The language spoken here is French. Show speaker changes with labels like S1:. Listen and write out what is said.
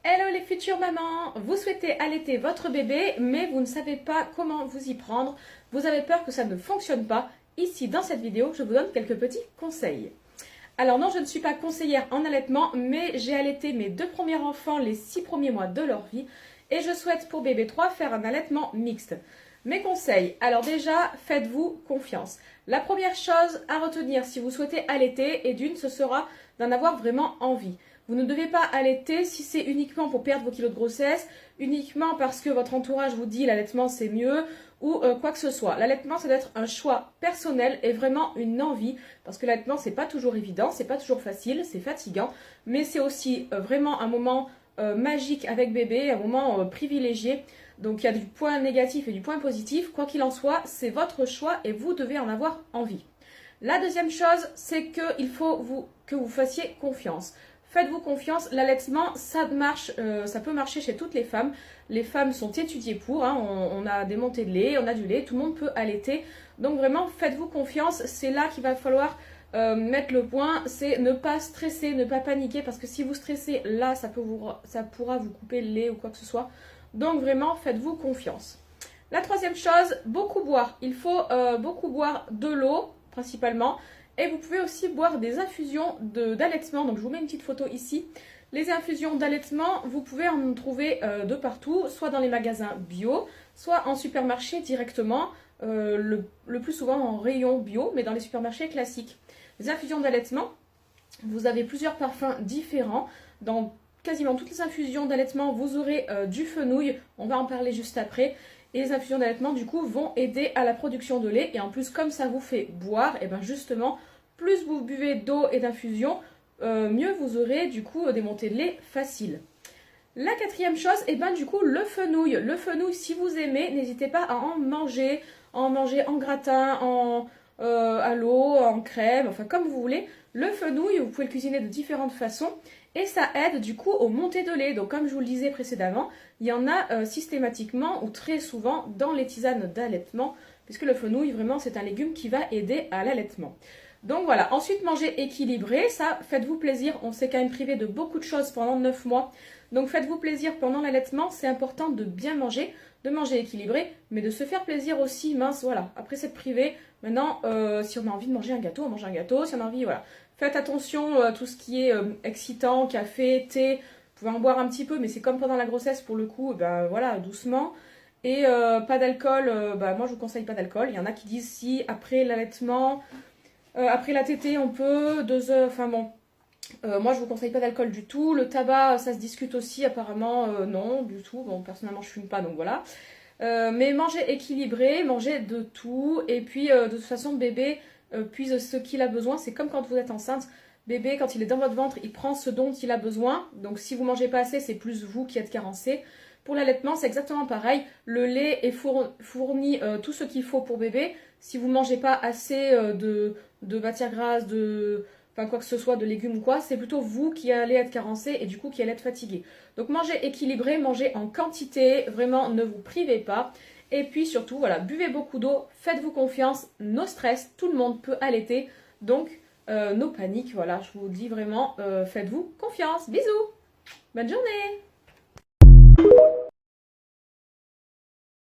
S1: Hello les futures mamans, vous souhaitez allaiter votre bébé mais vous ne savez pas comment vous y prendre, vous avez peur que ça ne fonctionne pas. Ici dans cette vidéo, je vous donne quelques petits conseils. Alors non, je ne suis pas conseillère en allaitement, mais j'ai allaité mes 2 premiers enfants les 6 premiers mois de leur vie et je souhaite pour bébé 3 faire un allaitement mixte. Mes conseils, alors déjà, faites-vous confiance. La première chose à retenir si vous souhaitez allaiter, et d'une, ce sera d'en avoir vraiment envie. Vous ne devez pas allaiter si c'est uniquement pour perdre vos kilos de grossesse, uniquement parce que votre entourage vous dit l'allaitement c'est mieux, ou quoi que ce soit. L'allaitement, ça doit être un choix personnel et vraiment une envie, parce que l'allaitement, c'est pas toujours évident, c'est pas toujours facile, c'est fatigant, mais c'est aussi vraiment un moment magique avec bébé, un moment privilégié. Donc il y a du point négatif et du point positif. Quoi qu'il en soit, c'est votre choix et vous devez en avoir envie. La deuxième chose, c'est qu'il faut que vous fassiez confiance. Faites-vous confiance, l'allaitement, ça marche, ça peut marcher chez toutes les femmes. Les femmes sont étudiées pour, hein, on a des montées de lait, on a du lait, tout le monde peut allaiter. Donc vraiment, faites-vous confiance, c'est là qu'il va falloir mettre le point, c'est ne pas stresser, ne pas paniquer, parce que si vous stressez, là, ça pourra vous couper le lait ou quoi que ce soit. Donc vraiment, faites-vous confiance. La troisième chose, beaucoup boire. Il faut beaucoup boire de l'eau, principalement. Et vous pouvez aussi boire des infusions d'allaitement. Donc je vous mets une petite photo ici. Les infusions d'allaitement, vous pouvez en trouver de partout, soit dans les magasins bio, soit en supermarché directement, le plus souvent en rayon bio, mais dans les supermarchés classiques. Les infusions d'allaitement, vous avez plusieurs parfums différents. Dans quasiment toutes les infusions d'allaitement, vous aurez du fenouil, on va en parler juste après. Et les infusions d'allaitement, du coup, vont aider à la production de lait. Et en plus, comme ça vous fait boire, et bien justement, plus vous buvez d'eau et d'infusion, mieux vous aurez du coup des montées de lait faciles. La quatrième chose, et bien du coup, le fenouil. Le fenouil, si vous aimez, n'hésitez pas à en manger en gratin, à l'eau, en crème, enfin comme vous voulez. Le fenouil, vous pouvez le cuisiner de différentes façons. Et ça aide du coup aux montées de lait. Donc comme je vous le disais précédemment, il y en a systématiquement ou très souvent dans les tisanes d'allaitement, puisque le fenouil, vraiment, c'est un légume qui va aider à l'allaitement. Donc voilà, ensuite manger équilibré, ça, faites-vous plaisir. On s'est quand même privé de beaucoup de choses pendant 9 mois. Donc faites-vous plaisir pendant l'allaitement, c'est important de bien manger, de manger équilibré, mais de se faire plaisir aussi, mince, voilà. Après s'être privé, maintenant, si on a envie de manger un gâteau, on mange un gâteau, si on a envie, voilà. Faites attention à tout ce qui est excitant, café, thé. Vous pouvez en boire un petit peu, mais c'est comme pendant la grossesse pour le coup, ben voilà, doucement. Et pas d'alcool, moi je vous conseille pas d'alcool. Il y en a qui disent si après l'allaitement, après la tétée on peut, 2 heures, enfin bon. Moi je vous conseille pas d'alcool du tout. Le tabac, ça se discute aussi, apparemment non, du tout. Bon, personnellement je fume pas, donc voilà. Mais manger équilibré, manger de tout. Et puis de toute façon, bébé puise ce qu'il a besoin. C'est comme quand vous êtes enceinte. Bébé, quand il est dans votre ventre, il prend ce dont il a besoin. Donc si vous mangez pas assez, c'est plus vous qui êtes carencé. Pour l'allaitement, c'est exactement pareil. Le lait est fourni tout ce qu'il faut pour bébé. Si vous mangez pas assez de matières grasses, enfin quoi que ce soit, de légumes ou quoi, c'est plutôt vous qui allez être carencé et du coup qui allez être fatigué. Donc mangez équilibré, mangez en quantité, vraiment ne vous privez pas. Et puis surtout, voilà, buvez beaucoup d'eau, faites-vous confiance, no stress, tout le monde peut allaiter. Donc no panique, voilà, je vous dis vraiment, faites-vous confiance. Bisous, bonne journée.